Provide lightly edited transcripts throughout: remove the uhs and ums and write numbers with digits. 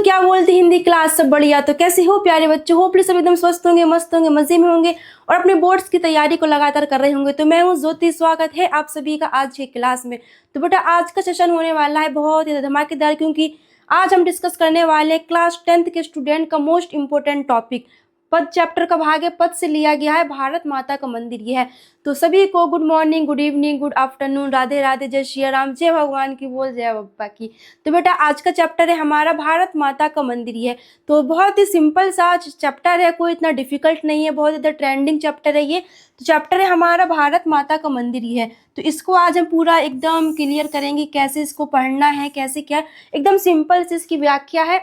क्या बोलते हिंदी क्लास सब बढ़िया। तो कैसे हो प्यारे बच्चों, होपली सब एकदम स्वस्थ होंगे, मस्त होंगे, मजे में होंगे और अपने बोर्ड्स की तैयारी को लगातार कर रहे होंगे। तो मैं हूँ ज्योति, स्वागत है आप सभी का आज की क्लास में। तो बेटा आज का सेशन होने वाला है बहुत ही धमाकेदार, क्योंकि आज हम डिस्कस करने वाले हैं क्लास 10th के स्टूडेंट का मोस्ट इंपोर्टेंट टॉपिक पद चैप्टर का भाग है। पद से लिया गया है भारत माता का मंदिर ये है। तो सभी को good morning, good evening, good afternoon, Radhe Radhe, जय श्री राम, जय भगवान की बोल, जय बप्पा की। तो बेटा आज का चैप्टर है हमारा भारत माता का मंदिर ये है। तो बहुत ही सिंपल सा चैप्टर है, कोई इतना डिफिकल्ट नहीं है, बहुत ज़्यादा ट्रेंडिंग चैप्टर है ये। तो चैप्टर है हमारा भारत माता का मंदिर ये है। तो इसको आज हम पूरा एकदम क्लियर करेंगे, कैसे इसको पढ़ना है, कैसे क्या, एकदम सिंपल से इसकी व्याख्या है।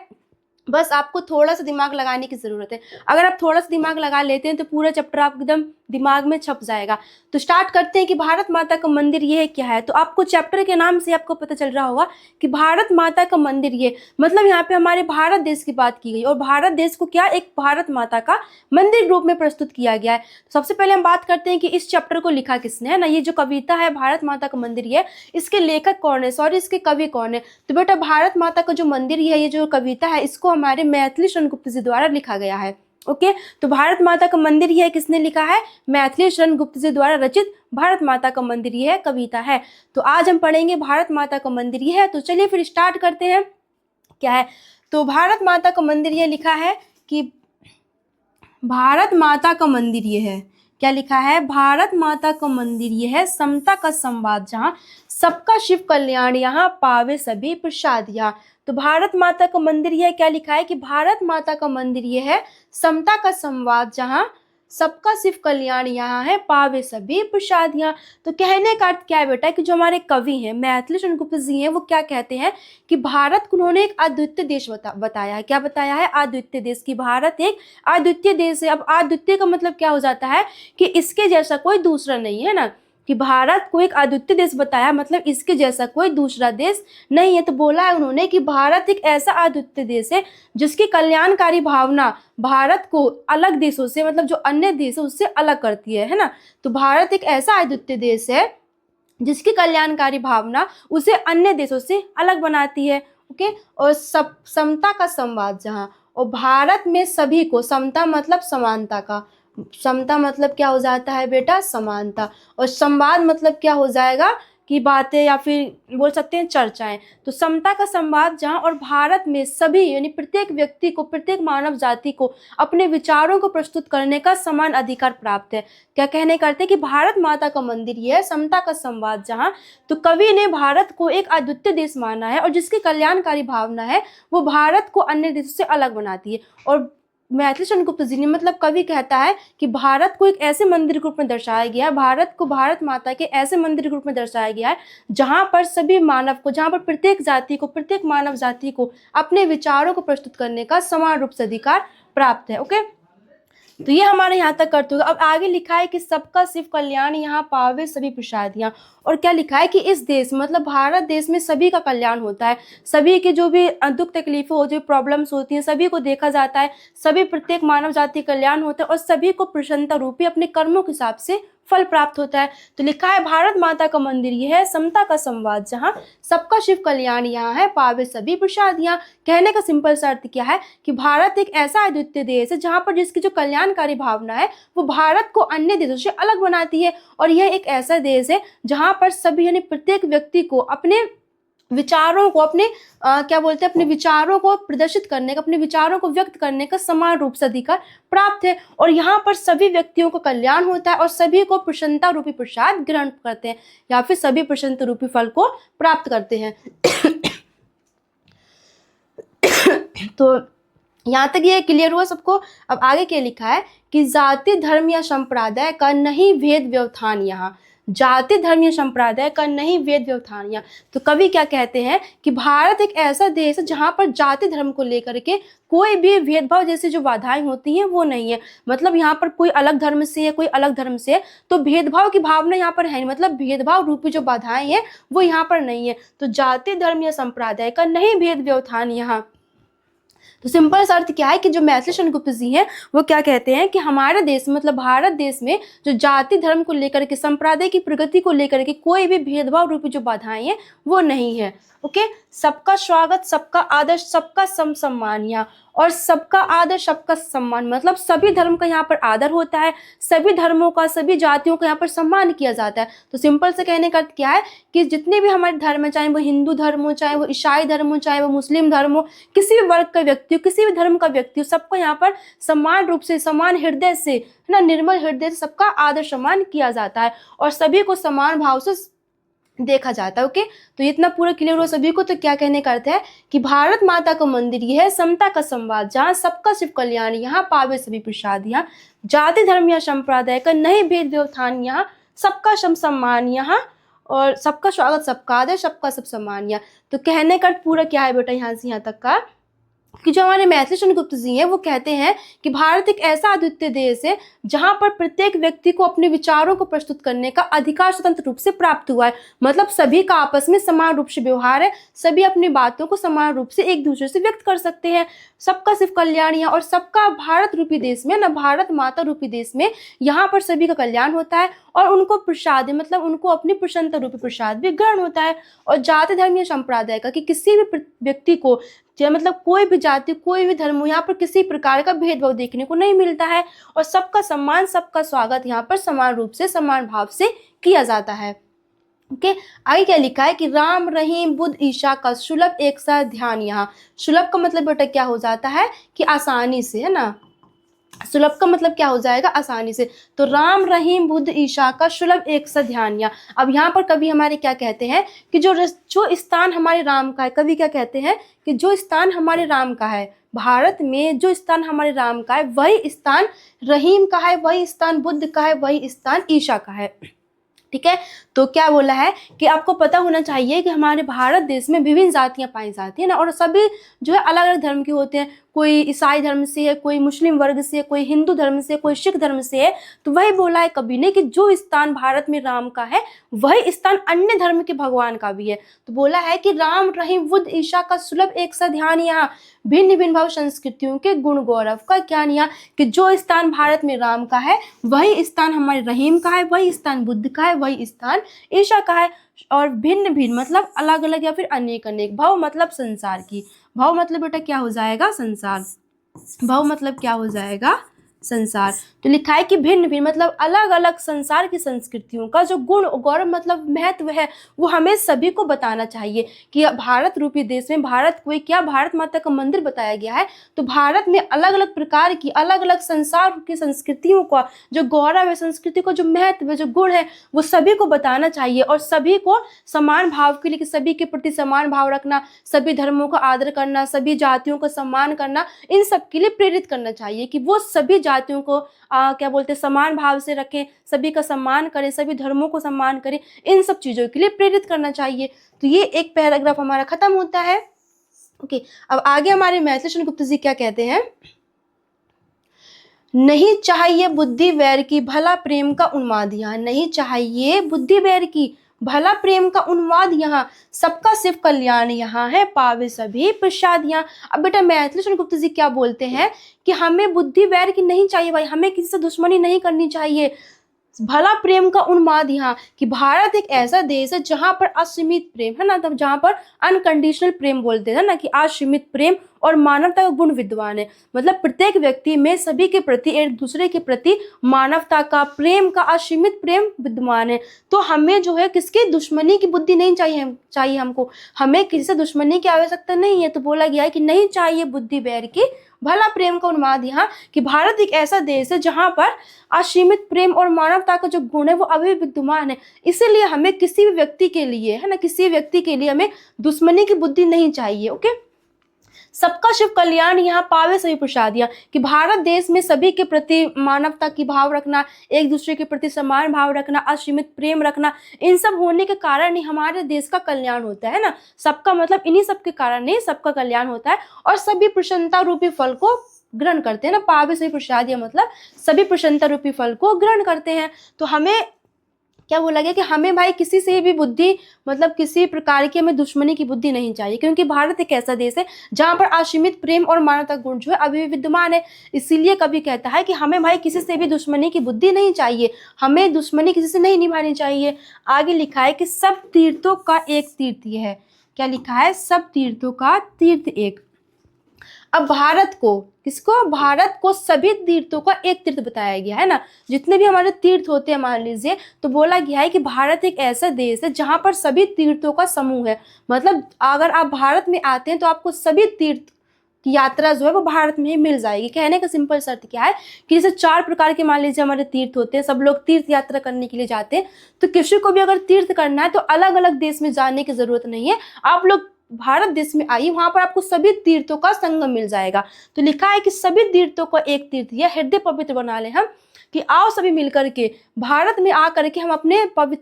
बस आपको थोड़ा सा दिमाग लगाने की ज़रूरत है। अगर आप थोड़ा सा दिमाग लगा लेते हैं तो पूरा चैप्टर आप एकदम दिमाग में छप जाएगा। तो स्टार्ट करते हैं कि भारत माता का मंदिर ये है क्या है। तो आपको चैप्टर के नाम से आपको पता चल रहा होगा कि भारत माता का मंदिर ये मतलब यहाँ पे हमारे भारत देश की बात की गई और भारत देश को क्या एक भारत माता का मंदिर रूप में प्रस्तुत किया गया है। तो सबसे पहले हम बात करते हैं कि इस चैप्टर को लिखा किसने है ना। ये जो कविता है भारत माता का मंदिर ये, इसके लेखक कौन है, सॉरी इसके कवि कौन है। तो बेटा भारत माता का जो मंदिर है, ये जो कविता है, इसको हमारे मैथिली शरण गुप्त जी द्वारा लिखा गया है। ओके तो भारत माता का मंदिर यह किसने लिखा है, मैथिली शरण गुप्त जी द्वारा रचित भारत माता का मंदिर यह कविता है। तो आज हम पढ़ेंगे भारत माता का मंदिर यह है। तो चलिए फिर स्टार्ट करते हैं क्या है। तो भारत माता का मंदिर यह लिखा है कि भारत माता का मंदिर यह है, क्या लिखा है, भारत माता का मंदिर यह है समता का संवाद जहाँ सबका शिव कल्याण यहाँ पावे सभी प्रसाद यहाँ। तो भारत माता का मंदिर यह क्या लिखा है कि भारत माता का मंदिर यह है समता का संवाद जहाँ सबका शिव कल्याण यहाँ है पावे सभी प्रसाद यहाँ। तो कहने का अर्थ क्या है बेटा कि जो हमारे कवि हैं मैथिली शरण गुप्त जी हैं, वो क्या कहते हैं कि भारत को उन्होंने एक अद्वितीय देश बताया है। क्या बताया है, अद्वितीय देश, की भारत एक अद्वितीय देश है। अब अद्वितीय का मतलब क्या हो जाता है कि इसके जैसा कोई दूसरा नहीं है ना, कि भारत को एक अद्वितीय देश बताया मतलब इसके जैसा कोई दूसरा देश नहीं है। तो बोला है उन्होंने कि भारत एक ऐसा अद्वितीय देश है जिसकी कल्याणकारी भावना भारत को अलग देशों से मतलब जो अन्य देश है उससे अलग करती है ना। तो भारत एक ऐसा अद्वितीय देश है जिसकी कल्याणकारी भावना उसे अन्य देशों से अलग बनाती है। ओके और समता का संवाद जहाँ, और भारत में सभी को, समता मतलब समानता का, समता मतलब क्या हो जाता है बेटा, समानता, और संवाद मतलब क्या हो जाएगा कि बातें या फिर बोल सकते हैं चर्चाएं। तो समता का संवाद जहाँ और भारत में सभी यानी प्रत्येक व्यक्ति को, प्रत्येक मानव जाति को अपने विचारों को प्रस्तुत करने का समान अधिकार प्राप्त है। क्या कहने करते हैं कि भारत माता का मंदिर ये है समता का संवाद जहाँ। तो कवि ने भारत को एक अद्वितीय देश माना है और जिसकी कल्याणकारी भावना है वो भारत को अन्य देशों से अलग बनाती है। और मैथिली शरण गुप्त जी ने मतलब कवि कहता है कि भारत को एक ऐसे मंदिर के रूप में दर्शाया गया है, भारत को भारत माता के ऐसे मंदिर के रूप में दर्शाया गया है जहाँ पर सभी मानव को, जहाँ पर प्रत्येक जाति को, प्रत्येक मानव जाति को अपने विचारों को प्रस्तुत करने का समान रूप से अधिकार प्राप्त है। ओके तो ये हमारे यहाँ तक करते हुए अब आगे लिखा है कि सबका शिव कल्याण यहाँ पावे सभी प्रसाद यहाँ। और क्या लिखा है कि इस देश मतलब भारत देश में सभी का कल्याण होता है, सभी की जो भी दुख तकलीफें होती है, प्रॉब्लम्स होती हैं, सभी को देखा जाता है, सभी प्रत्येक मानव जाति कल्याण होता है और सभी को प्रसन्नता रूपी अपने कर्मों के हिसाब से फल प्राप्त होता है। तो लिखा है भारत माता का मंदिर यह है समता का संवाद जहाँ सबका शिव कल्याण यहाँ है पावे सभी प्रसाद यहाँ। कहने का सिंपल सा अर्थ क्या है कि भारत एक ऐसा अद्वितीय देश है जहाँ पर जिसकी जो कल्याणकारी भावना है वो भारत को अन्य देशों से अलग बनाती है। और यह एक ऐसा देश है जहाँ पर सभी यानी प्रत्येक व्यक्ति को अपने विचारों को, अपने क्या बोलते हैं, अपने विचारों को प्रदर्शित करने का, अपने विचारों को व्यक्त करने का समान रूप से अधिकार प्राप्त है। और यहाँ पर सभी व्यक्तियों का कल्याण होता है और सभी को प्रसन्नता रूपी प्रसाद ग्रहण करते हैं या फिर सभी प्रसन्नता रूपी फल को प्राप्त करते हैं। तो यहाँ तक ये क्लियर हुआ सबको। अब आगे क्या लिखा है कि जाति धर्म या संप्रदाय का नहीं भेद व्यवधान यहाँ, जाति धर्म या संप्रदाय का नहीं भेद व्यवधान यहाँ। तो कवि क्या कहते हैं कि भारत एक ऐसा देश है जहाँ पर जाति धर्म को लेकर के कोई भी भेदभाव जैसे जो बाधाएं होती हैं वो नहीं है। मतलब यहाँ पर कोई अलग धर्म से है, कोई अलग धर्म से है, तो भेदभाव की भावना यहाँ पर है नहीं, मतलब भेदभाव रूपी जो बाधाएं हैं वो यहाँ पर नहीं है। तो जाति धर्म या संप्रदाय का नहीं भेद व्यवधान यहाँ। तो सिंपल सा अर्थ क्या है कि जो मैथिली शरण गुप्त जी हैं वो क्या कहते हैं कि हमारे देश मतलब भारत देश में जो जाति धर्म को लेकर के, संप्रदाय की प्रगति को लेकर के कोई भी भेदभाव रूपी जो बाधाएं हैं वो नहीं है। ओके, सबका स्वागत, सबका आदर, सबका सम्मान यहाँ, और सबका आदर सबका सम्मान मतलब सभी धर्म का यहाँ पर आदर होता है, सभी धर्मों का, सभी जातियों का यहाँ पर सम्मान किया जाता है। तो सिंपल से कहने का अर्थ क्या है कि जितने भी हमारे धर्म है, चाहे वो हिंदू धर्म हो, चाहे वो ईसाई धर्म हो, चाहे वो मुस्लिम धर्म हो, किसी भी वर्ग का व्यक्ति हो, किसी भी धर्म का व्यक्ति हो, सबको यहाँ पर समान रूप से, समान हृदय से, है ना, निर्मल हृदय से सबका आदर सम्मान किया जाता है और सभी को समान भाव से देखा जाता है। ओके, तो इतना पूरा क्लियर हो सभी को। तो क्या कहने का अर्थ है कि भारत माता का मंदिर यह है समता का संवाद, जहाँ सबका शिव कल्याण, यहाँ पावे सभी प्रसाद, यहाँ जाति धर्म या संप्रदाय का नहीं भेद व्यवधान, यहाँ सबका सम्मान, यहाँ और सबका स्वागत, सबका आदर, सबका सब सम्मान। यहाँ तो कहने का अर्थ पूरा क्या है बेटा यहाँ से यहाँ तक का कि जो हमारे मैथिली चंद्रगुप्त जी हैं वो कहते हैं कि भारत एक ऐसा अद्वितीय देश है जहां पर प्रत्येक व्यक्ति को अपने विचारों को प्रस्तुत करने का अधिकार स्वतंत्र रूप से प्राप्त हुआ है। मतलब सभी का आपस में समान रूप से व्यवहार है, सभी अपनी बातों को समान रूप से एक दूसरे से व्यक्त कर सकते हैं। सबका सिर्फ कल्याण यहाँ और सबका भारत रूपी देश में ना, भारत माता रूपी देश में यहाँ पर सभी का कल्याण होता है और उनको प्रसाद मतलब उनको अपनी प्रसन्नता रूपी प्रसाद भी ग्रहण होता है। और जाति धर्म या संप्रदाय का कि किसी भी व्यक्ति को मतलब कोई भी जाति, कोई भी धर्म, यहाँ पर किसी प्रकार का भेदभाव देखने को नहीं मिलता है और सबका सम्मान, सबका स्वागत यहाँ पर समान रूप से, समान भाव से किया जाता है। ओके, आगे क्या लिखा है कि राम, रहीम, बुद्ध, ईसा का सुलभ एक साथ ध्यान। यहाँ सुलभ का मतलब बेटा क्या हो जाता है कि आसानी से, है ना, सुलभ का मतलब क्या हो जाएगा आसानी से। तो राम, रहीम, बुद्ध, ईसा का सुलभ एक साथ ध्यान। या अब यहाँ पर कवि हमारे क्या कहते हैं कि जो स्थान हमारे राम का है, कवि क्या कहते हैं कि जो स्थान हमारे राम का है, भारत में जो स्थान हमारे राम का है वही स्थान रहीम का है, वही स्थान बुद्ध का है, वही स्थान ईसा का है। ठीक है, तो क्या बोला है कि आपको पता होना चाहिए कि हमारे भारत देश में विभिन्न जातियां पाई जाती है ना, और सभी जो है अलग अलग धर्म के होते हैं। कोई ईसाई धर्म से है, कोई मुस्लिम वर्ग से है, कोई हिंदू धर्म से, कोई सिख धर्म से है। तो वही बोला है कवि ने कि जो स्थान भारत में राम का है वही स्थान अन्य धर्म के भगवान का भी है। तो बोला है कि राम, रहीम, बुद्ध, ईसा का सुलभ एक सा ध्यान, यहाँ भिन्न भिन्न भाव संस्कृतियों के गुण गौरव का ज्ञान। यहाँ कि जो स्थान भारत में राम का है वही स्थान हमारे रहीम का है, वही स्थान बुद्ध का है, वही स्थान ईसा का है। और भिन्न भिन्न मतलब अलग अलग या फिर अनेक अनेक, भाव मतलब संसार की, भाव मतलब बेटा क्या हो जाएगा संसार, भाव मतलब क्या हो जाएगा संसार। तो लिखा है कि भिन्न भिन्न मतलब अलग अलग संसार की संस्कृतियों का जो गुण गौरव मतलब महत्व है वो हमें सभी को बताना चाहिए कि भारत रूपी देश में भारत कोई क्या भारत माता का मंदिर बताया गया है। तो भारत में अलग अलग प्रकार की अलग अलग संसार की संस्कृतियों का जो गौरव है, संस्कृति को जो महत्व है, जो गुण है वो सभी को बताना चाहिए और सभी को समान भाव के लिए, सभी के प्रति समान भाव रखना, सभी धर्मों का आदर करना, सभी जातियों का सम्मान करना, इन सब के लिए प्रेरित करना चाहिए कि वो सभी जातियों को क्या बोलते हैं समान भाव से रखें, सभी का सम्मान करें, सभी धर्मों को सम्मान करें, इन सब चीज़ों के लिए प्रेरित करना चाहिए। तो ये एक पैराग्राफ हमारा खत्म होता है। ओके, अब आगे हमारे मैथिली चंद्रगुप्त जी क्या कहते हैं, नहीं चाहिए बुद्धि वैर की भला प्रेम का उन्माद। यहाँ नहीं चाहिए बुद्धि वैर की भला प्रेम का उन्माद, यहाँ सबका सिर्फ कल्याण यहाँ है, पावे सभी प्रसाद। यहाँ अब बेटा मैथिली चंद्रगुप्त जी क्या बोलते हैं कि हमें बुद्धि वैर की नहीं चाहिए भाई, हमें किसी से दुश्मनी नहीं करनी चाहिए, भला प्रेम का उन्माद। यहाँ कि भारत एक ऐसा देश है जहां पर असीमित प्रेम है ना, तब जहां पर अनकंडीशनल प्रेम बोलते हैं ना कि असीमित प्रेम और मानवता का गुण विद्वान है। मतलब प्रत्येक व्यक्ति में सभी के प्रति, एक दूसरे के प्रति मानवता का, प्रेम का, असीमित प्रेम विद्वान है। तो हमें जो है किसकी दुश्मनी की बुद्धि नहीं चाहिए हमको, हमें किसी से दुश्मनी की आवश्यकता नहीं है। तो बोला गया है कि नहीं चाहिए बुद्धि वैर की भला प्रेम का उन्माद। यहाँ कि भारत एक ऐसा देश है जहां पर असीमित प्रेम और मानवता का जो गुण है वो अभी विद्यमान है। इसीलिए हमें किसी भी व्यक्ति के लिए, है ना, किसी व्यक्ति के लिए हमें दुश्मनी की बुद्धि नहीं चाहिए। ओके, सबका शिव कल्याण यहाँ पावे सभी प्रसाद। यहाँ कि भारत देश में सभी के प्रति मानवता की भाव रखना, एक दूसरे के प्रति समान भाव रखना, असीमित प्रेम रखना, इन सब होने के कारण ही हमारे देश का कल्याण होता है ना। सबका मतलब इन्हीं सब के कारण ही सबका कल्याण होता है और सभी प्रसन्नता रूपी फल को ग्रहण करते हैं ना, पावे सभी प्रसाद या मतलब सभी प्रसन्नता रूपी फल को ग्रहण करते हैं। तो हमें क्या बोला गया कि हमें भाई किसी से भी बुद्धि मतलब किसी प्रकार की हमें दुश्मनी की बुद्धि नहीं चाहिए, क्योंकि भारत एक ऐसा देश है जहां पर असीमित प्रेम और मानवता गुण जो है अभी भी विद्यमान है। इसीलिए कभी कहता है कि हमें भाई किसी से भी दुश्मनी की बुद्धि नहीं चाहिए, हमें दुश्मनी किसी से नहीं निभानी चाहिए। आगे लिखा है कि सब तीर्थों का एक तीर्थ ये है, क्या लिखा है, सब तीर्थों का तीर्थ एक। अब भारत को, किसको, भारत को सभी तीर्थों का एक तीर्थ बताया गया है ना। जितने भी हमारे तीर्थ होते हैं मान लीजिए, तो बोला गया है कि भारत एक ऐसा देश है जहां पर सभी तीर्थों का समूह है। मतलब अगर आप भारत में आते हैं तो आपको सभी तीर्थ की यात्रा जो है वो भारत में ही मिल जाएगी। कहने का सिंपल शर्त क्या है कि जैसे 4 प्रकार के मान लीजिए हमारे तीर्थ होते हैं, सब लोग तीर्थ यात्रा करने के लिए जाते हैं, तो किसी को भी अगर तीर्थ करना है तो अलग अलग देश में जाने की जरूरत नहीं है, आप लोग भारत देश में आइए, वहां पर आपको सभी तीर्थों का संगम मिल जाएगा। तो लिखा है कि सभी तीर्थों को एक तीर्थ, या हृदय पवित्र बना ले हम, कि आओ सभी मिलकर के भारत में आकर के हम अपने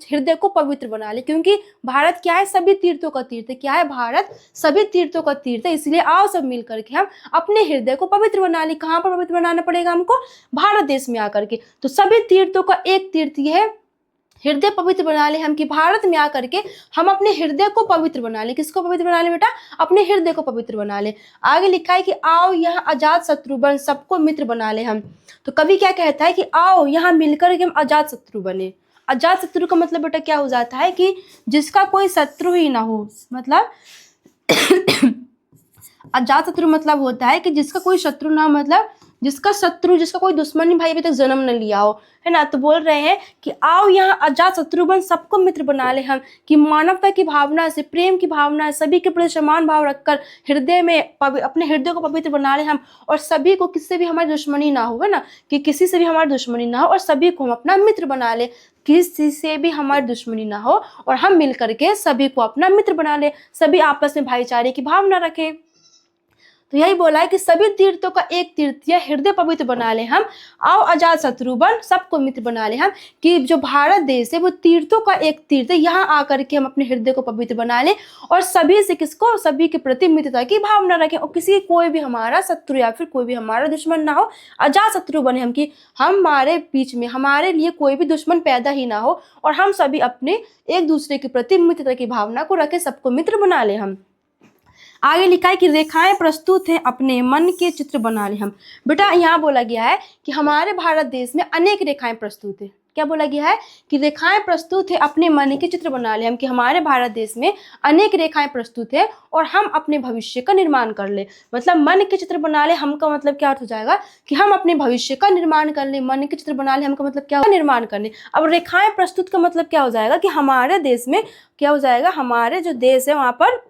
हृदय को पवित्र बना ले, क्योंकि भारत क्या है, सभी तीर्थों का तीर्थ है। क्या है, भारत सभी तीर्थों का तीर्थ है, इसलिए आओ सब मिलकर के हम अपने हृदय को पवित्र बना ले। कहाँ पर पवित्र बनाना पड़ेगा हमको, भारत देश में आकर के। तो सभी तीर्थों का एक तीर्थ यह है, हृदय पवित्र बना ले हम, कि भारत में आकर के हम अपने हृदय को पवित्र बना ले। किसको पवित्र बना ले बेटा, अपने हृदय को पवित्र बना ले। आगे लिखा है कि आओ यहाँ अजात शत्रु बन, सबको मित्र बना ले हम। तो कवि क्या कहता है कि आओ यहाँ मिलकर के हम अजात शत्रु बने। अजात शत्रु का मतलब बेटा क्या हो जाता है कि जिसका कोई शत्रु ही ना हो, मतलब अजात शत्रु मतलब होता है कि जिसका कोई शत्रु ना, मतलब जिसका शत्रु, जिसका कोई दुश्मनी भाई अभी तक जन्म न लिया हो, है ना। तो बोल रहे हैं कि आओ यहाँ अजात शत्रु बन, सबको मित्र बना ले हम, कि मानवता की भावना से, प्रेम की भावना से, सभी के प्रति समान भाव रखकर हृदय में अपने हृदय को पवित्र बना ले हम, और सभी को, किससे भी हमारी दुश्मनी ना हो, है ना, कि किसी से भी हमारी दुश्मनी ना हो, और सभी को हम अपना मित्र बना ले, किसी से भी हमारी दुश्मनी ना हो, और हम मिल करके सभी को अपना मित्र बना ले, सभी आपस में भाईचारे की भावना रखें। तो यही बोला है कि सभी तीर्थों का एक तीर्थ या हृदय पवित्र बना ले हम, आओ अजात शत्रु बन, सबको मित्र बना ले हम, कि जो भारत देश है वो तीर्थों का एक तीर्थ है, यहाँ आकर के हम अपने हृदय को पवित्र बना ले, और सभी से, किसको, सभी के प्रति मित्रता की भावना रखें, और किसी कोई भी हमारा शत्रु या फिर कोई भी हमारा दुश्मन ना हो। अजात शत्रु बने हम, कि हमारे बीच में, हमारे लिए कोई भी दुश्मन पैदा ही ना हो, और हम सभी अपने एक दूसरे के प्रति मित्रता की भावना को रखें, सबको मित्र बना ले हम। आगे लिखा है कि रेखाएं प्रस्तुत हैं, अपने मन के चित्र बना ले हम। बेटा यहाँ बोला गया है कि हमारे भारत देश में अनेक रेखाएं प्रस्तुत है। क्या बोला गया है कि रेखाएं प्रस्तुत है, अपने मन के चित्र बना ले हम, कि हमारे भारत देश में अनेक रेखाएं प्रस्तुत है और हम अपने भविष्य का निर्माण कर ले। मतलब मन के चित्र बना ले हम का मतलब क्या अर्थ हो जाएगा कि हम अपने भविष्य का निर्माण कर ले। मन के चित्र बना ले हम का मतलब क्या, निर्माण करने। अब रेखाएं प्रस्तुत का मतलब क्या हो जाएगा कि हमारे देश में क्या हो जाएगा, हमारे जो देश है वहां पर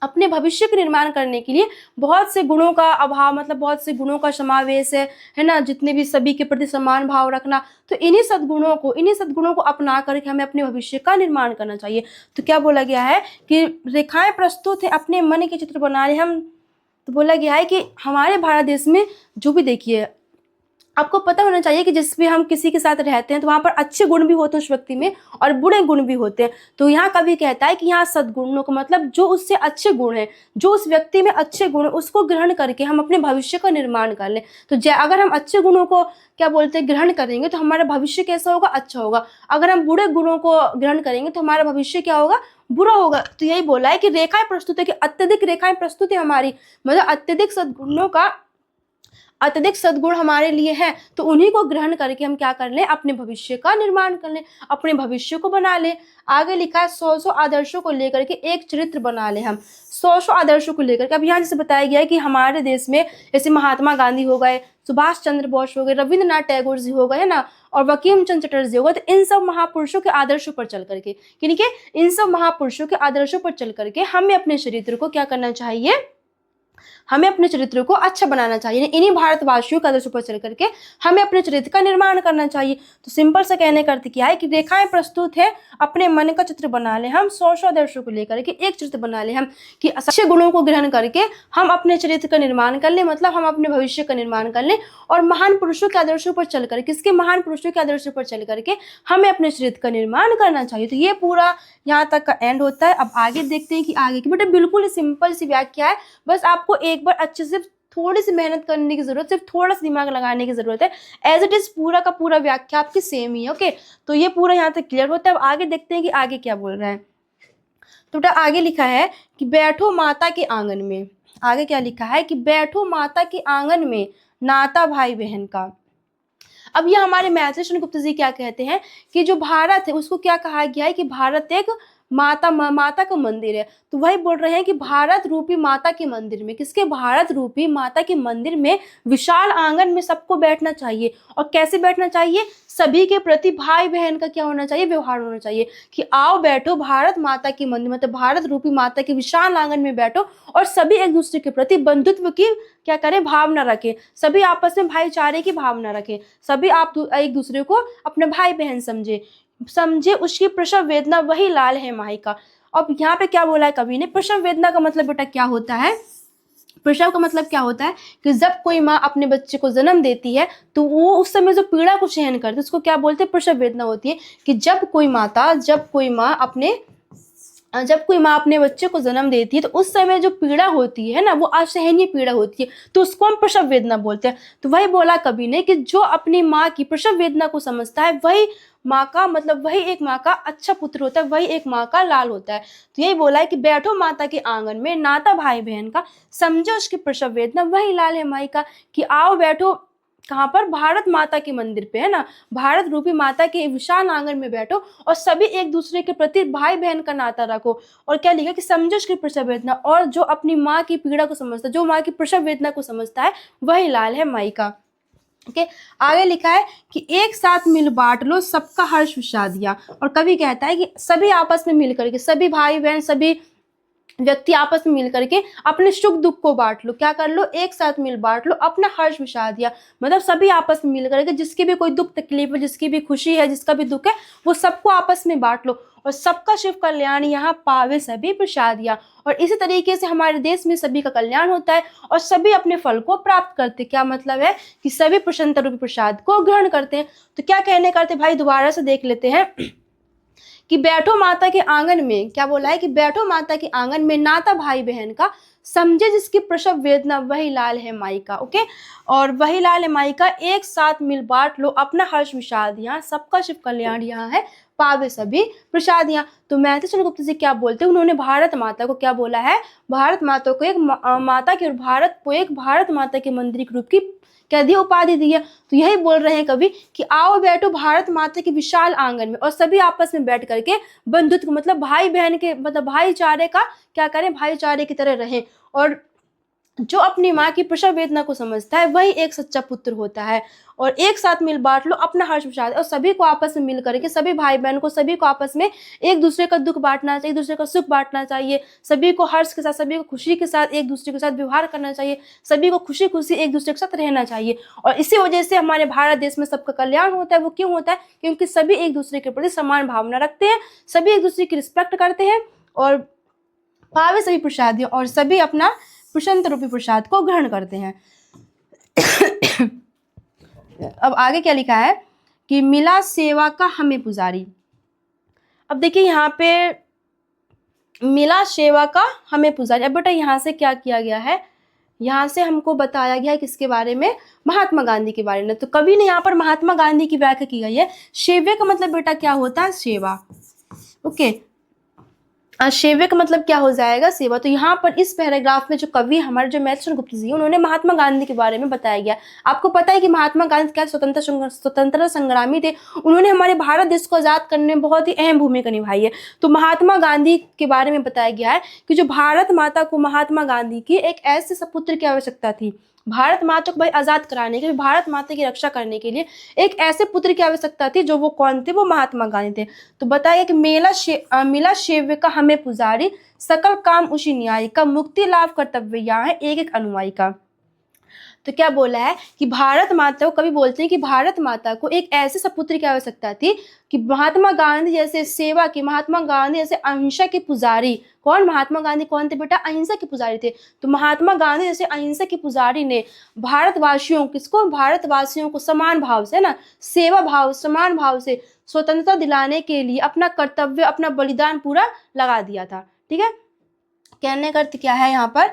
अपने भविष्य के निर्माण करने के लिए बहुत से गुणों का अभाव, मतलब बहुत से गुणों का समावेश है ना, जितने भी सभी के प्रति समान भाव रखना। तो इन्हीं सद्गुणों को अपना करके हमें अपने भविष्य का निर्माण करना चाहिए। तो क्या बोला गया है कि रेखाएं प्रस्तुत है, अपने मन के चित्र बना ले हम। तो बोला गया है कि हमारे भारत देश में जो भी, देखिए आपको पता होना चाहिए कि जिस भी हम किसी के साथ रहते हैं तो वहाँ पर अच्छे गुण भी होते हैं उस व्यक्ति में और बुरे गुण भी होते हैं। तो यहाँ कवि कहता है कि यहाँ सद्गुणों का मतलब जो उससे अच्छे गुण हैं, जो उस व्यक्ति में अच्छे गुण, उसको ग्रहण करके हम अपने भविष्य का निर्माण कर लें। तो अगर हम अच्छे गुणों को क्या बोलते हैं ग्रहण करेंगे तो हमारा भविष्य कैसा होगा, अच्छा होगा। अगर हम बुरे गुणों को ग्रहण करेंगे तो हमारा भविष्य क्या होगा, बुरा होगा। तो यही बोला है कि रेखाएं प्रस्तुत है, कि अत्यधिक रेखाएं प्रस्तुत है हमारी, मतलब अत्यधिक सद्गुण हमारे लिए है। तो उन्हीं को ग्रहण करके हम क्या कर लें, अपने भविष्य का निर्माण कर लें, अपने भविष्य को बना लें। आगे लिखा है 100 आदर्शों को लेकर के एक चरित्र बना ले हम। 100 आदर्शों को लेकर के, अब यहाँ जैसे बताया गया है कि हमारे देश में जैसे महात्मा गांधी हो गए, सुभाष चंद्र बोस हो गए, रविंद्रनाथ टैगोर जी हो गए, है ना, और बंकिम चंद्र चटर्जी हो गए। तो इन सब महापुरुषों के आदर्शों पर चल करके, यानी कि इन सब महापुरुषों के आदर्शों पर चल करके हमें अपने चरित्र को क्या करना चाहिए, हमें अपने चरित्र को अच्छा बनाना चाहिए। इन्हीं भारतवासियों के आदर्शों पर चल करके हमें अपने चरित्र का निर्माण करना चाहिए। तो सिंपल सा कहने का अर्थ क्या है कि रेखाएं प्रस्तुत है, अपने मन का चित्र बना ले हम। 100 आदर्शों को लेकर के एक चित्र बना ले हम, कि अच्छे गुणों को ग्रहण करके हम अपने चरित्र का निर्माण कर ले, मतलब हम अपने भविष्य का निर्माण कर ले। और महान पुरुषों के आदर्शों पर चल कर, किसके, महान पुरुषों के आदर्शों पर चल करके हमें अपने चरित्र का निर्माण करना चाहिए। तो ये पूरा यहाँ तक का एंड होता है। अब आगे देखते हैं कि आगे की, बेटा बिल्कुल सिंपल सी व्याख्या है, बस आपको एक बार अच्छे से थोड़ी सी मेहनत करने की जरूरत, सिर्फ थोड़ा सा दिमाग लगाने की जरूरत है। एज इट इज पूरा का पूरा व्याख्या आपकी सेम ही है। ओके, तो ये पूरा यहाँ तक क्लियर होता है। अब आगे देखते हैं कि आगे क्या बोल रहा है। तो बेटा आगे लिखा है कि बैठो माता के आंगन में। आगे क्या लिखा है कि बैठो माता के आंगन में, नाता भाई बहन का। अब ये हमारे मैथिली शरण गुप्ता जी क्या कहते हैं कि जो भारत है उसको क्या कहा गया है कि भारत एक माता का मंदिर है। तो वही बोल रहे हैं कि भारत रूपी माता के मंदिर में, किसके, भारत रूपी माता के मंदिर में विशाल आंगन में सबको बैठना चाहिए। और कैसे बैठना चाहिए, सभी के प्रति भाई बहन का क्या होना चाहिए, व्यवहार होना चाहिए कि आओ बैठो भारत माता की मंदिर, मतलब भारत रूपी माता के विशाल आंगन में बैठो और सभी एक दूसरे के प्रति बंधुत्व की क्या करें, भावना रखें, सभी आपस में भाईचारे की भावना रखें, सभी आप एक दूसरे को अपने भाई बहन समझे उसकी प्रसव वेदना वही लाल है माई का। अब यहाँ पे क्या बोला है कवि ने, प्रसव वेदना का मतलब बेटा क्या होता है, प्रसव का मतलब क्या होता है कि जब कोई माँ अपने बच्चे को जन्म देती है तो वो उस समय जो पीड़ा को सहन करती है उसको क्या बोलते हैं, प्रसव वेदना होती है। कि जब कोई माँ अपने बच्चे को जन्म देती है तो उस समय जो पीड़ा होती है ना, वो असहनीय पीड़ा होती है, तो उसको हम प्रसव वेदना बोलते हैं। तो वही बोला कवि ने कि जो अपनी माँ की प्रसव वेदना को समझता है वही माँ का, मतलब वही एक माँ का अच्छा पुत्र होता है, वही एक माँ का लाल होता है। तो यही बोला है कि बैठो माता के आंगन में, नाता भाई बहन का, समझो उसकी प्रसव वेदना वही लाल है माई का। कि आओ बैठो कहाँ पर, भारत माता के मंदिर पे, है ना, भारत रूपी माता के विशाल आंगन में बैठो और सभी एक दूसरे के प्रति भाई बहन का नाता रखो। और क्या लिखा कि समझो उसकी प्रसव वेदना, और जो अपनी माँ की पीड़ा को समझता है, जो माँ की प्रसव वेदना को समझता है वही लाल है माई का। ओके, आगे लिखा है कि एक साथ मिल बांट लो सबका हर्ष विषादिया। और कवि कहता है कि सभी आपस में मिल करके, सभी भाई बहन, सभी व्यक्ति आपस में मिल करके अपने सुख दुख को बांट लो, क्या कर लो, एक साथ मिल बांट लो अपना हर्ष विषादिया, मतलब सभी आपस में मिल करके जिसकी भी कोई दुख तकलीफ है, जिसकी भी खुशी है, जिसका भी दुख है, वो सबको आपस में बांट लो और सबका शिव कल्याण यहाँ पावे सभी प्रसादिया। और इसी तरीके से हमारे देश में सभी का कल्याण होता है और सभी अपने फल को प्राप्त करते। क्या मतलब है कि सभी प्रसन्नता रूपी प्रसाद को ग्रहण करते हैं। तो क्या कहने करते भाई, दोबारा से देख लेते हैं कि बैठो माता के आंगन में, क्या बोला है कि बैठो माता के आंगन में, नाता भाई बहन का, समझे जिसकी प्रसव वेदना वही लाल है माई का। ओके, और वही लाल है माई का, एक साथ मिल बांट लो अपना हर्ष विषाद, यहाँ सबका शिव कल्याण यहाँ है पावे सभी प्रसादियां। तो मैथिली चंद्रगुप्त जी क्या बोलते हैं, उन्होंने भारत माता को क्या बोला है, भारत माता को एक माता की, और भारत को एक भारत माता के मंदिर के रूप की क्या दी, उपाधि दी है। तो यही बोल रहे हैं कवि कि आओ बैठो भारत माता के विशाल आंगन में और सभी आपस में बैठ करके बंधुत्व, मतलब भाई बहन के, मतलब भाईचारे का क्या करें, भाईचारे की तरह रहें। और जो अपनी माँ की प्रसव वेदना को समझता है वही एक सच्चा पुत्र होता है। और एक साथ मिल बांट लो अपना हर्ष विषाद, और सभी को आपस में मिल करके, सभी भाई बहन को, सभी को आपस में एक दूसरे का दुख बांटना चाहिए, एक दूसरे का सुख बांटना चाहिए, सभी को हर्ष के साथ, सभी को खुशी के साथ एक दूसरे के साथ व्यवहार करना चाहिए, सभी को खुशी खुशी एक दूसरे के साथ रहना चाहिए। और इसी वजह से हमारे भारत देश में सबका कल्याण होता है। वो क्यों होता है, क्योंकि सभी एक दूसरे के प्रति समान भावना रखते हैं, सभी एक दूसरे की रिस्पेक्ट करते हैं और पावे सभी प्रसाद, और सभी अपना प्रसन्न रूपी प्रसाद को ग्रहण करते हैं। अब आगे क्या लिखा है कि मिला सेवा का हमें पुजारी। अब देखिए यहाँ पे मिला सेवा का हमें पुजारी। अब बेटा यहाँ से क्या किया गया है, यहाँ से हमको बताया गया है किसके बारे में, महात्मा गांधी के बारे में। तो कवि ने यहाँ पर महात्मा गांधी की व्याख्या की गई है। सेवा का मतलब बेटा क्या होता है, सेवा। ओके, सेवा का मतलब क्या हो जाएगा, सेवा। तो यहाँ पर इस पैराग्राफ में जो कवि हमारे जो मैथिली चंद्रगुप्त जी, उन्होंने महात्मा गांधी के बारे में बताया गया। आपको पता है कि महात्मा गांधी क्या स्वतंत्रता संग्रामी थे। उन्होंने हमारे भारत देश को आजाद करने में बहुत ही अहम भूमिका निभाई है। तो महात्मा गांधी के बारे में बताया गया है कि जो भारत माता को, महात्मा गांधी की एक ऐसे सपुत्र की आवश्यकता थी, भारत माता को भाई आजाद कराने के लिए, भारत माता की रक्षा करने के लिए एक ऐसे पुत्र की आवश्यकता थी। जो वो कौन थे, वो महात्मा गांधी थे। तो बताया कि मिला सेव्य का हमें पुजारी, सकल काम उसी न्याय का, मुक्ति लाभ कर्तव्य यहाँ है एक एक अनुयायी का। तो क्या बोला है कि भारत माता को, कभी बोलते हैं कि भारत माता को एक ऐसे सपुत्र की आवश्यकता थी कि महात्मा गांधी जैसे सेवा की, महात्मा गांधी जैसे अहिंसा के पुजारी। कौन, महात्मा गांधी कौन थे बेटा, अहिंसा के पुजारी थे। तो महात्मा गांधी जैसे अहिंसा के पुजारी ने भारतवासियों, किसको, भारतवासियों को समान भाव से ना, सेवा भाव, समान भाव से स्वतंत्रता दिलाने के लिए अपना कर्तव्य, अपना बलिदान पूरा लगा दिया था। ठीक है, कहने का अर्थ क्या है यहाँ पर,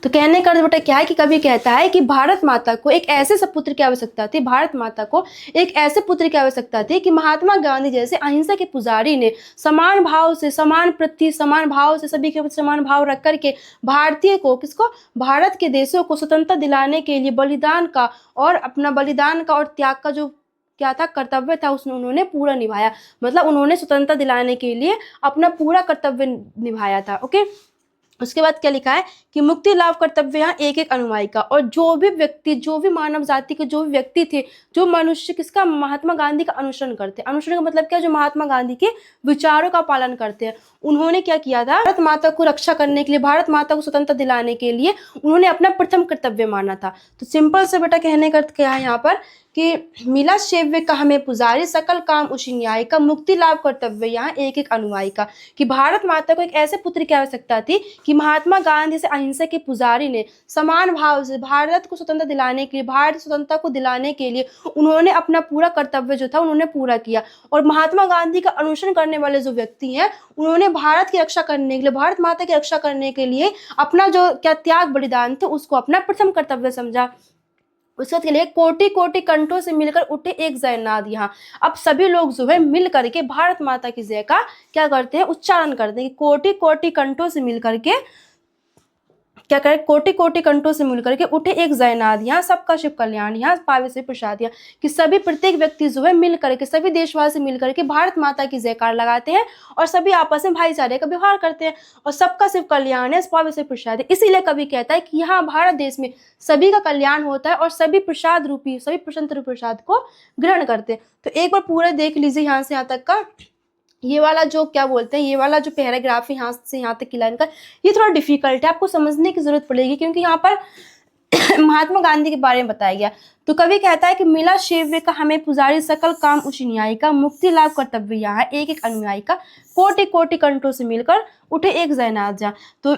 तो कहने का बेटा क्या है कि कवि कहता है कि भारत माता को एक ऐसे सपुत्र की आवश्यकता थी, भारत माता को एक ऐसे पुत्र की आवश्यकता थी कि महात्मा गांधी जैसे अहिंसा के पुजारी ने समान भाव से, समान भाव से, सभी के प्रति समान भाव रख करके भारतीय को, किसको, भारत के देशों को स्वतंत्रता दिलाने के लिए बलिदान का और अपना बलिदान का और त्याग का जो क्या था, कर्तव्य था, उसने उन्होंने पूरा निभाया। मतलब उन्होंने स्वतंत्रता दिलाने के लिए अपना पूरा कर्तव्य निभाया था। ओके, उसके बाद क्या लिखा है कि मुक्ति लाभ कर्तव्य यहाँ एक एक अनुयायी का। और जो भी व्यक्ति, जो भी मानव जाति के जो भी व्यक्ति थे, जो मनुष्य किसका, महात्मा गांधी का अनुसरण करते हैं। अनुसरण का मतलब क्या, जो महात्मा गांधी के विचारों का पालन करते हैं, उन्होंने क्या किया था, भारत माता को रक्षा करने के लिए, भारत माता को स्वतंत्रता दिलाने के लिए उन्होंने अपना प्रथम कर्तव्य माना था। तो सिंपल से बेटा कहने का अर्थ क्या है यहाँ पर कि मिला सेव्य का हमें पुजारी, सकल काम उसी न्याय का, मुक्ति लाभ कर्तव्य यहाँ एक एक अनुयायी का। कि भारत माता को एक ऐसे पुत्र की आवश्यकता थी कि महात्मा गांधी से अहिंसा के पुजारी ने समान भाव से भारत को स्वतंत्रता दिलाने के लिए, भारत स्वतंत्रता को दिलाने के लिए उन्होंने अपना पूरा कर्तव्य जो था उन्होंने पूरा किया। और महात्मा गांधी का अनुसरण करने वाले जो व्यक्ति हैं, उन्होंने भारत की रक्षा करने के लिए, भारत माता की रक्षा करने के लिए अपना जो क्या त्याग बलिदान थे उसको अपना प्रथम कर्तव्य समझा। उसके बाद के लिए कोटि कोटि कंठों से मिलकर उठे एक जयनाद। यहाँ अब सभी लोग जो है मिल करके भारत माता की जय का क्या करते हैं, उच्चारण करते हैं। कोटि कोटि कंठों से मिल करके क्या करें, कोटि कोटि कंठों से मिलकर के उठे एक जयनाद, यहाँ सबका शिव कल्याण, यहाँ पावे से प्रसाद। यहाँ कि सभी प्रत्येक व्यक्ति जो है मिल करके, सभी देशवासी मिल करके भारत माता की जयकार लगाते हैं और सभी आपस में भाईचारे का व्यवहार करते हैं और सबका शिव कल्याण है, पावे से प्रसाद है। इसीलिए कवि कहता है कि यहाँ भारत देश में सभी का कल्याण होता है और सभी प्रसाद रूपी, सभी प्रसन्न रूपी प्रसाद को ग्रहण करते हैं। तो एक बार पूरा देख लीजिए यहाँ से यहाँ तक का। ये वाला जो क्या बोलते हैं, ये वाला जो पैराग्राफ है यहाँ से यहाँ तक की लाइन का, ये थोड़ा डिफिकल्ट है, आपको समझने की जरूरत पड़ेगी क्योंकि यहाँ पर महात्मा गांधी के बारे में बताया गया। तो कवि कहता है कि मिला सेव्य का हमें पुजारी, सकल काम उसी न्यायी का, मुक्ति लाभ कर्तव्य यहाँ एक एक अनुयायी का, कोटि कोटि कंठों से मिलकर उठे एक जयनाद जा। तो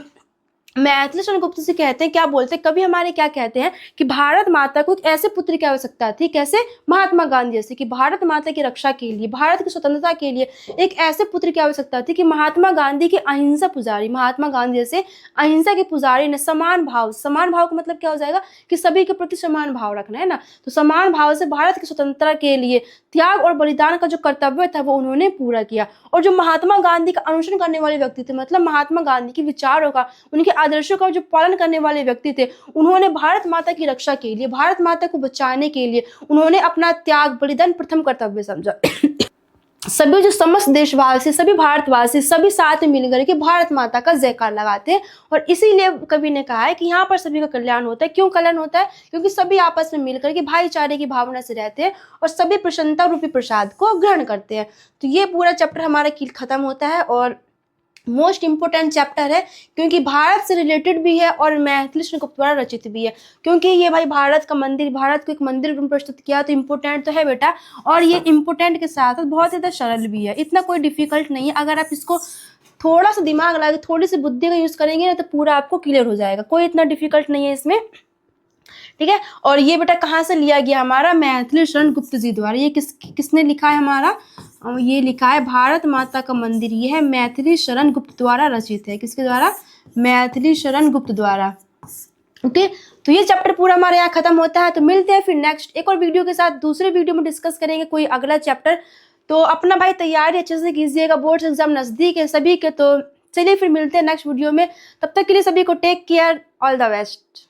मैथिली शरण गुप्त जी कहते हैं, क्या बोलते हैं कभी हमारे, क्या कहते हैं कि भारत माता को एक ऐसे पुत्र की आवश्यकता थी, कैसे, महात्मा गांधी जैसे, कि भारत माता की रक्षा के लिए, भारत की स्वतंत्रता के लिए एक ऐसे पुत्र की आवश्यकता थी कि महात्मा गांधी के अहिंसा पुजारी, महात्मा गांधी जैसे अहिंसा के पुजारी ने समान भाव, समान भाव का मतलब क्या हो जाएगा कि सभी के प्रति समान भाव रखना है ना, तो समान भाव से भारत की स्वतंत्रता के लिए त्याग और बलिदान का जो कर्तव्य था वो उन्होंने पूरा किया। और जो महात्मा गांधी का अनुसरण करने वाले व्यक्ति थे, मतलब महात्मा गांधी के विचारों का, उनके आदर्शों का जो पालन करने वाले व्यक्ति थे, उन्होंने भारत माता की रक्षा के लिए, भारत माता को बचाने के लिए उन्होंने अपना त्याग बलिदान प्रथम कर्तव्य समझा। सभी जो समस्त देशवासी, सभी भारतवासी सभी साथ में मिलकर के भारत माता का जयकार लगाते हैं और इसीलिए कवि ने कहा है कि यहाँ पर सभी का कल्याण होता है। क्यों कल्याण होता है, क्योंकि सभी आपस में मिलकर के भाईचारे की भावना से रहते हैं और सभी प्रसन्नता रूपी प्रसाद को ग्रहण करते हैं। तो ये पूरा चैप्टर हमारा खत्म होता है और मोस्ट इम्पोर्टेंट चैप्टर है क्योंकि भारत से रिलेटेड भी है और मैथिली शरण गुप्त द्वारा रचित भी है, क्योंकि ये भाई भारत का मंदिर, भारत को एक मंदिर में प्रस्तुत किया, तो इम्पोर्टेंट तो है बेटा। और ये इम्पोर्टेंट के साथ साथ बहुत ज़्यादा सरल भी है, इतना कोई डिफिकल्ट नहीं है। अगर आप इसको थोड़ा सा दिमाग लगा के, थोड़ी सी बुद्धि का यूज़ करेंगे ना, तो पूरा आपको क्लियर हो जाएगा, कोई इतना डिफिकल्ट नहीं है इसमें, ठीक है। और ये बेटा कहाँ से लिया गया, हमारा मैथिली शरण गुप्त जी द्वारा। ये किसने लिखा है हमारा, ये लिखा है भारत माता का मंदिर, ये है मैथिली शरण गुप्त द्वारा रचित है। किसके द्वारा, मैथिली शरण गुप्त द्वारा। ओके, तो ये चैप्टर पूरा हमारे यहाँ खत्म होता है। तो मिलते हैं फिर नेक्स्ट एक और वीडियो के साथ, दूसरे वीडियो में डिस्कस करेंगे कोई अगला चैप्टर। तो अपना भाई तैयारी अच्छे से कीजिएगा, बोर्ड एग्जाम नजदीक है सभी के। तो चलिए फिर मिलते हैं नेक्स्ट वीडियो में, तब तक के लिए सभी को take care, all the best.